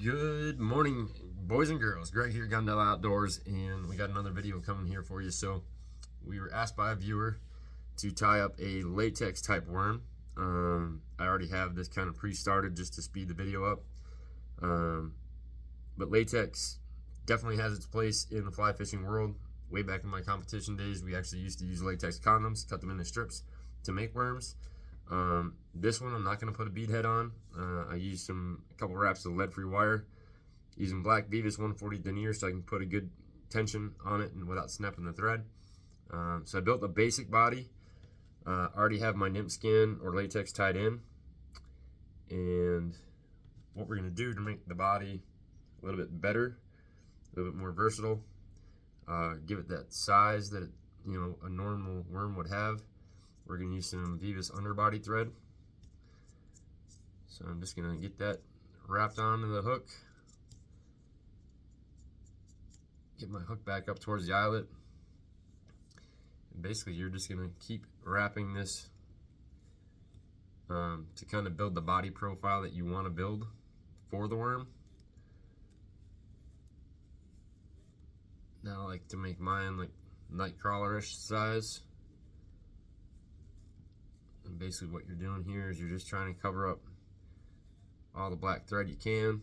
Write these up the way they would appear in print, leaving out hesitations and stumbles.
Good morning, boys and girls. Greg here, Gondella Outdoors, and we got another video coming here for you. So we were asked by a viewer to tie up a latex type worm. I already have this kind of pre-started just to speed the video up. But latex definitely has its place in the fly fishing world. Way back in my competition days, we actually used to use latex condoms, cut them into strips to make worms. This one I'm not going to put a bead head on. I used a couple wraps of lead-free wire, using black Beavis 140 denier so I can put a good tension on it and without snapping the thread. So I built a basic body. Already have my nymph skin or latex tied in, and what we're going to do to make the body a little bit better, a little bit more versatile, give it that size that a normal worm would have. We're going to use some Beavis underbody thread. So I'm just going to get that wrapped onto the hook. Get my hook back up towards the eyelet. And basically you're just going to keep wrapping this to kind of build the body profile that you want to build for the worm. Now I like to make mine like nightcrawler-ish size. And basically what you're doing here is you're just trying to cover up all the black thread you can.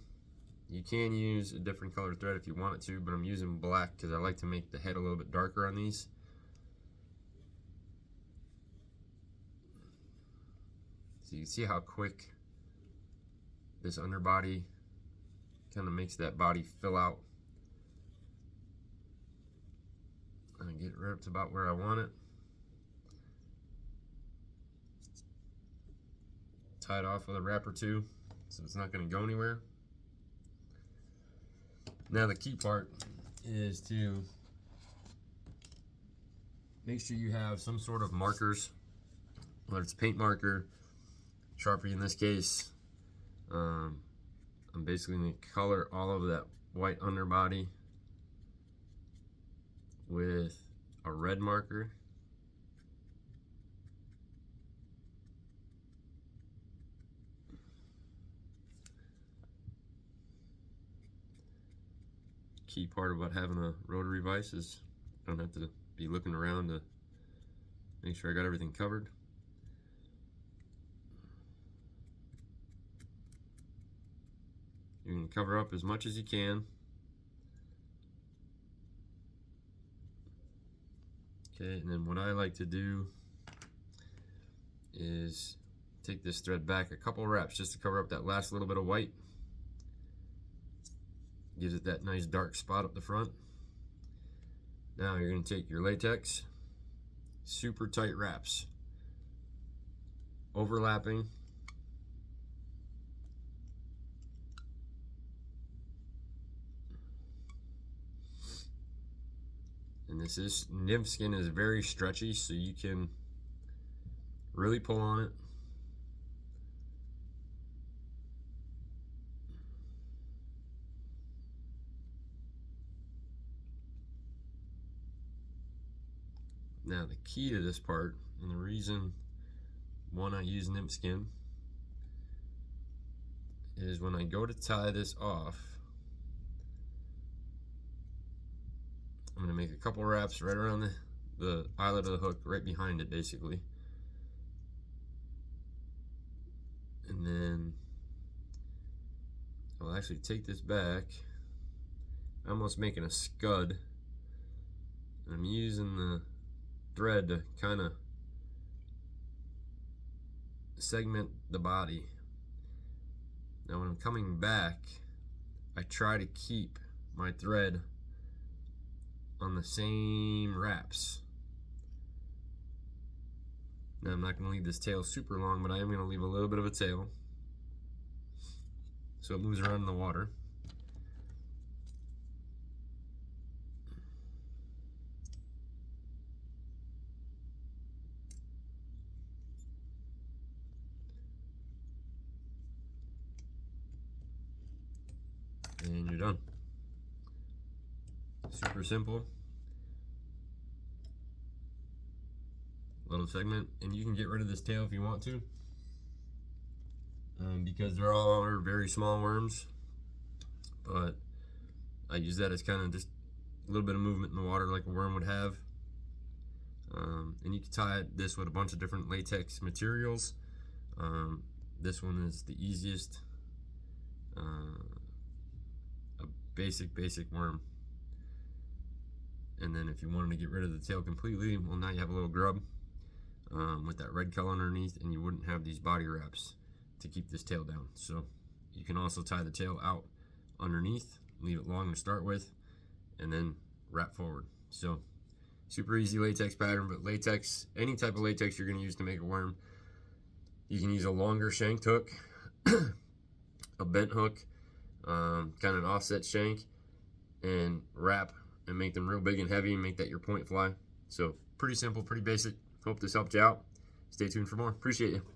You can use a different color thread if you want it to, but I'm using black because I like to make the head a little bit darker on these. So you can see how quick this underbody kind of makes that body fill out. And get it right up to about where I want it. Tie it off with a wrap or two so it's not going to go anywhere. Now the key part is to make sure you have some sort of markers, whether it's a paint marker, Sharpie in this case. I'm basically going to color all of that white underbody with a red marker. Key part about having a rotary vise is I don't have to be looking around to make sure I got everything covered. You're going to cover up as much as you can. Okay, and then what I like to do is take this thread back a couple wraps just to cover up that last little bit of white. Gives it that nice dark spot up the front. Now you're going to take your latex, super tight wraps, overlapping. And this nymph skin is very stretchy, so you can really pull on it. Now the key to this part, and the reason I use nymph skin, is when I go to tie this off, I'm going to make a couple wraps right around the eyelet of the hook, right behind it basically. And then I'll actually take this back. I'm almost making a scud. And I'm using the thread to kind of segment the body. Now when I'm coming back, I try to keep my thread on the same wraps. Now I'm not going to leave this tail super long, but I am going to leave a little bit of a tail so it moves around in the water. And you're done. Super simple. Little segment, and you can get rid of this tail if you want to, because they're all very small worms. but I use that as kind of just a little bit of movement in the water like a worm would have. And you can tie this with a bunch of different latex materials. This one is the easiest, a basic worm. And then if you wanted to get rid of the tail completely, well, now you have a little grub with that red color underneath, and you wouldn't have these body wraps to keep this tail down. So you can also tie the tail out underneath, leave it long to start with, and then wrap forward. So super easy latex pattern, but latex, any type of latex you're going to use to make a worm, you can use a longer shanked hook, a bent hook, kind of an offset shank, and wrap and make them real big and heavy and make that your point fly. So pretty simple, pretty basic. Hope this helped you out. Stay tuned for more. Appreciate you.